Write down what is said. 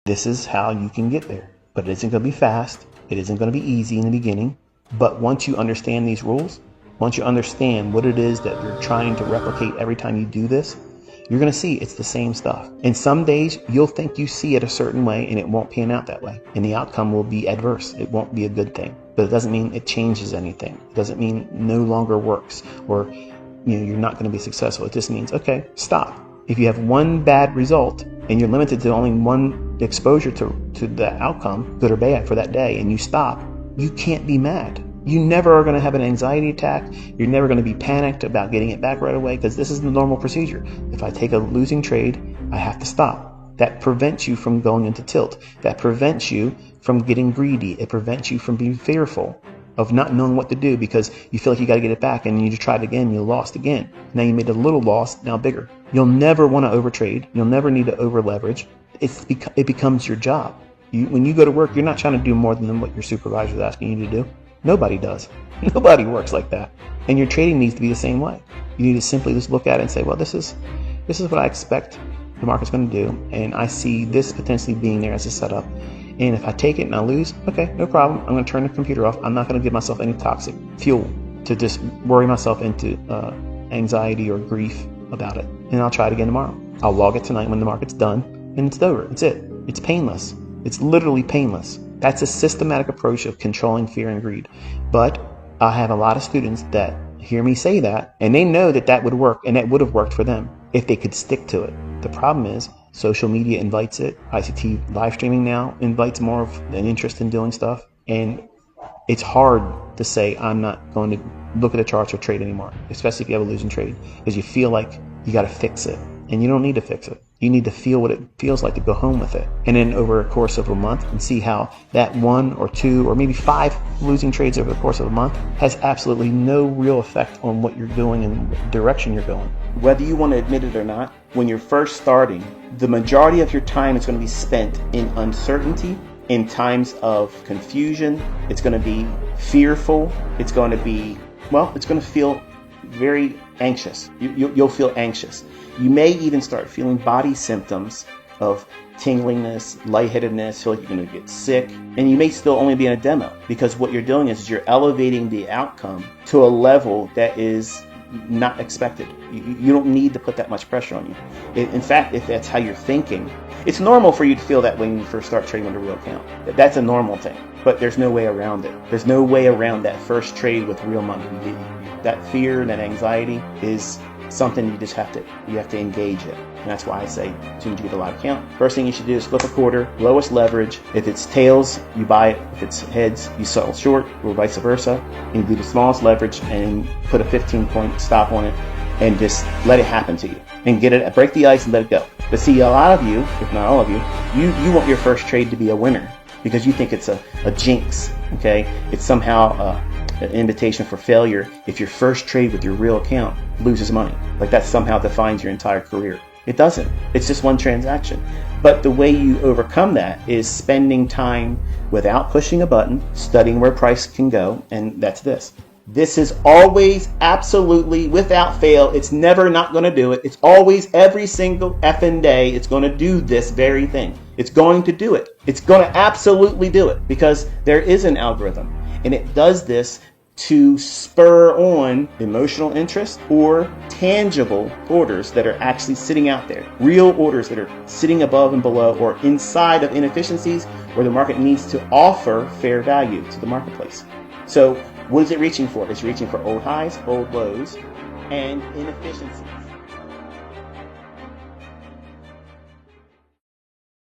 This is how you can get there. But it isn't going to be fast. It isn't going to be easy in the beginning. But once you understand these rules, once you understand what it is that you're trying to replicate every time you do this, you're going to see it's the same stuff. And some days you'll think you see it a certain way and it won't pan out that way. And the outcome will be adverse. It won't be a good thing. But it doesn't mean it changes anything. It doesn't mean it no longer works or you're not going to be successful. It just means, okay, stop. If you have one bad result and you're limited to only one exposure to the outcome, good or bad, for that day, and you stop, you can't be mad. You never are going to have an anxiety attack. You're never going to be panicked about getting it back right away, because this is the normal procedure. If I take a losing trade, I have to stop. That prevents you from going into tilt. That prevents you from getting greedy. It prevents you from being fearful of not knowing what to do because you feel like you got to get it back, and you just tried again, you lost again. Now you made a little loss, now bigger. You'll never want to overtrade. You'll never need to over leverage. It becomes your job. When you go to work, you're not trying to do more than what your supervisor is asking you to do. Nobody does. Nobody works like that. And your trading needs to be the same way. You need to simply just look at it and say, well, this is what I expect the market's going to do, and I see this potentially being there as a setup. And if I take it and I lose, okay, no problem. I'm going to turn the computer off. I'm not going to give myself any toxic fuel to just worry myself into anxiety or grief about it. And I'll try it again tomorrow. I'll log it tonight when the market's done, and it's over. It's it. It's painless. It's literally painless. That's a systematic approach of controlling fear and greed. But I have a lot of students that hear me say that, and they know that would work, and that would have worked for them if they could stick to it. The problem is social media invites it. ICT live streaming now invites more of an interest in doing stuff. And it's hard to say, I'm not going to look at the charts or trade anymore, especially if you have a losing trade, because you feel like you got to fix it. And you don't need to fix it. You need to feel what it feels like to go home with it. And then over a course of a month, and see how that 1 or 2 or maybe 5 losing trades over the course of a month has absolutely no real effect on what you're doing and what direction you're going. Whether you want to admit it or not, when you're first starting, the majority of your time is going to be spent in uncertainty, in times of confusion. It's going to be fearful. It's going to be, it's going to feel very anxious. You'll feel anxious. You may even start feeling body symptoms of tinglingness, lightheadedness, feel like you're going to get sick. And you may still only be in a demo, because what you're doing is you're elevating the outcome to a level that is not expected. You don't need to put that much pressure on you. In fact, if that's how you're thinking, it's normal for you to feel that way when you first start trading with a real account. That's a normal thing, but there's no way around it. There's no way around that first trade with real money. That fear and that anxiety is something you have to engage in. And that's why I say, as soon as you get a live account, first thing you should do is flip a quarter, lowest leverage. If it's tails, you buy it. If it's heads, you sell short, or vice versa. And do the smallest leverage and put a 15-point stop on it, and just let it happen to you. And break the ice and let it go. But see, a lot of you, if not all of you, you want your first trade to be a winner, because you think it's a jinx, okay? It's somehow an invitation for failure if your first trade with your real account loses money. Like that somehow defines your entire career. It doesn't. It's just one transaction. But the way you overcome that is spending time without pushing a button, studying where price can go, and that's this. This is always, absolutely, without fail, it's never not going to do it. It's always, every single effing day, it's going to do this very thing. It's going to do it. It's going to absolutely do it, because there is an algorithm, and it does this to spur on emotional interest or tangible orders that are actually sitting out there. Real orders that are sitting above and below or inside of inefficiencies where the market needs to offer fair value to the marketplace. So what is it reaching for? It's reaching for old highs, old lows, and inefficiencies.